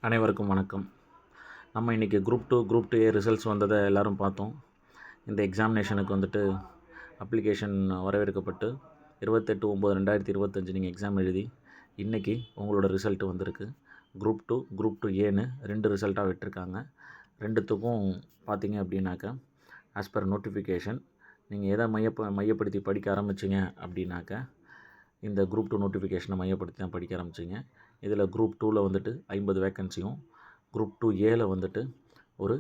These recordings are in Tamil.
அனைவருக்கும் வணக்கம். நம்ம இன்றைக்கி குரூப் டூ ஏ ரிசல்ட்ஸ் வந்ததை எல்லோரும் பார்த்தோம். இந்த எக்ஸாமினேஷனுக்கு வந்துட்டு அப்ளிகேஷன் வரவேற்கப்பட்டு 28/9/2025 நீங்கள் எக்ஸாம் எழுதி இன்றைக்கி உங்களோட ரிசல்ட்டு வந்திருக்கு. குரூப் டூ ஏன்னு 2 ரிசல்ட்டாக விட்டுருக்காங்க. ரெண்டுத்துக்கும் பார்த்தீங்க அப்படின்னாக்கா ஆஸ் பர் நோட்டிஃபிகேஷன் நீங்கள் எதை மையப்படுத்தி படிக்க ஆரம்பிச்சிங்க அப்படின்னாக்கா இந்த குரூப் டூ நோட்டிஃபிகேஷனை மையப்படுத்தி தான் படிக்க ஆரம்பிச்சிங்க. இதில் குரூப் டூவில் வந்துட்டு 50 வேக்கன்சியும், குரூப் டூ ஏல வந்துட்டு ஒரு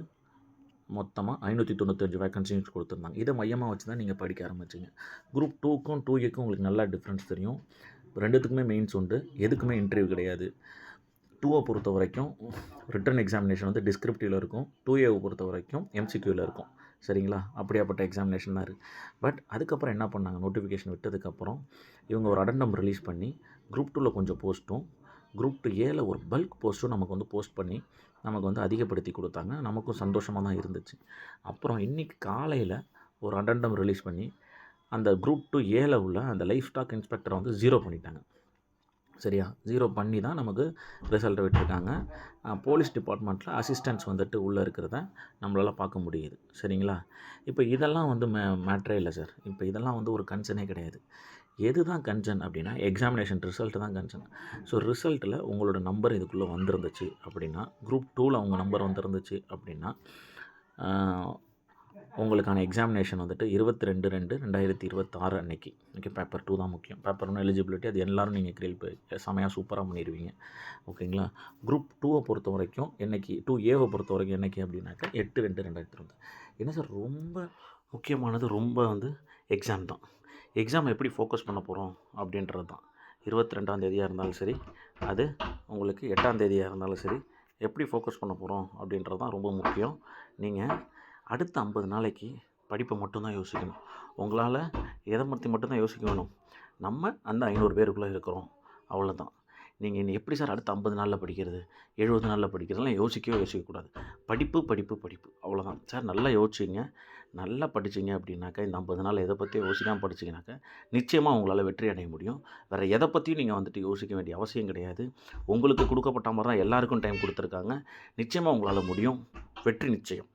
மொத்தமாக 595 வேக்கன்சியும் கொடுத்துருந்தாங்க. இதை மையமாக வச்சு தான் நீங்கள் படிக்க ஆரம்பிச்சிங்க. குரூப் டூக்கும் 2ஏக்கும் உங்களுக்கு நல்லா டிஃப்ரென்ஸ் தெரியும். ரெண்டுத்துக்குமே மெயின்ஸ் உண்டு, எதுக்குமே இன்டர்வியூ கிடையாது. 2ஐ பொறுத்த வரைக்கும் ரிட்டன் எக்ஸாமினேஷன் வந்து டிஸ்கிரிப்டிவில் இருக்கும், 2ஏவை பொறுத்த வரைக்கும் எம்சிக்யூவில் இருக்கும். சரிங்களா? அப்படியாப்பட்ட எக்ஸாமினேஷன் தான் இருக்குது. பட் அதுக்கப்புறம் என்ன பண்ணாங்க, நோட்டிஃபிகேஷன் விட்டதுக்கப்புறம் இவங்க ஒரு அடண்டம் ரிலீஸ் பண்ணி குரூப் டூவில் கொஞ்சம் போஸ்ட்டும், குரூப் டூ ஏல ஒரு பல்க் போஸ்ட்டும் நமக்கு வந்து போஸ்ட் பண்ணி நமக்கு வந்து அதிகப்படுத்தி கொடுத்தாங்க. நமக்கும் சந்தோஷமாக தான் இருந்துச்சு. அப்புறம் இன்றைக்கி காலையில் ஒரு அடண்டம் ரிலீஸ் பண்ணி அந்த குரூப் டூ ஏல உள்ள அந்த லைஃப் ஸ்டாக் இன்ஸ்பெக்டரை வந்து 0 பண்ணிட்டாங்க. சரியா? 0 பண்ணி தான் நமக்கு ரிசல்ட்டை விட்டுருக்காங்க. போலீஸ் டிபார்ட்மெண்ட்டில் அசிஸ்டன்ட்ஸ் வந்துட்டு உள்ளே இருக்கிறத நம்மளால் பார்க்க முடியுது. சரிங்களா? இப்போ இதெல்லாம் வந்து மேட்ரே இல்லை சார். இப்போ இதெல்லாம் வந்து ஒரு கன்சர்னே கிடையாது. எது தான் கன்சர்ன் அப்படின்னா எக்ஸாமினேஷன் ரிசல்ட்டு தான் கன்சர்ன். ஸோ ரிசல்ட்டில் உங்களோட நம்பர் இதுக்குள்ளே வந்துருந்துச்சு அப்படின்னா, குரூப் டூவில் உங்கள் நம்பர் வந்துருந்துச்சு அப்படின்னா உங்களுக்கான எக்ஸாமினேஷன் வந்துட்டு 22/2/2026 அன்றைக்கி. ஓகே, பேப்பர் 2 தான் முக்கியம். பேப்பர் 1 எலிஜிபிலிட்டி அது எல்லோரும் நீங்கள் செமையாக சூப்பராக பண்ணிடுவீங்க. ஓகேங்களா? குரூப் டூவை பொறுத்த வரைக்கும் என்றைக்கு, 2ஏவை பொறுத்த வரைக்கும் என்றைக்கு அப்படின்னாக்கா 8/2/2025. என்ன சார் ரொம்ப முக்கியமானது, ரொம்ப வந்து எக்ஸாம் தான். எக்ஸாம் எப்படி ஃபோக்கஸ் பண்ண போகிறோம் அப்படின்றது தான். 22ஆம் தேதியாக இருந்தாலும் சரி, அது உங்களுக்கு 8ஆம் தேதியாக இருந்தாலும் சரி, எப்படி ஃபோக்கஸ் பண்ண போகிறோம் அப்படின்றது தான் ரொம்ப முக்கியம். நீங்கள் அடுத்த 50 நாளைக்கு படிப்பை மட்டும்தான் யோசிக்கணும். உங்களால் எதை பற்றி மட்டும்தான் யோசிக்க வேணும், நம்ம அந்த 500 பேருக்குள்ளே இருக்கிறோம், அவ்வளோதான். நீங்கள் எப்படி சார் அடுத்த 50 நாளில் படிக்கிறது, 70 நாளில் படிக்கிறதுலாம் யோசிக்கக்கூடாது. படிப்பு அவ்வளோதான் சார். நல்லா யோசிச்சிங்க, நல்லா படிச்சிங்க அப்படின்னாக்கா இந்த 50 நாள் எதை பற்றியும் யோசிக்காமல் படிச்சிங்கனாக்கா நிச்சயமாக உங்களால் வெற்றி அடைய முடியும். வேறு எதை பற்றியும் நீங்கள் வந்துட்டு யோசிக்க வேண்டிய அவசியம் கிடையாது. உங்களுக்கு கொடுக்கப்பட்ட மாதிரி தான் எல்லாருக்கும் டைம் கொடுத்துருக்காங்க. நிச்சயமாக உங்களால் முடியும். வெற்றி நிச்சயம்.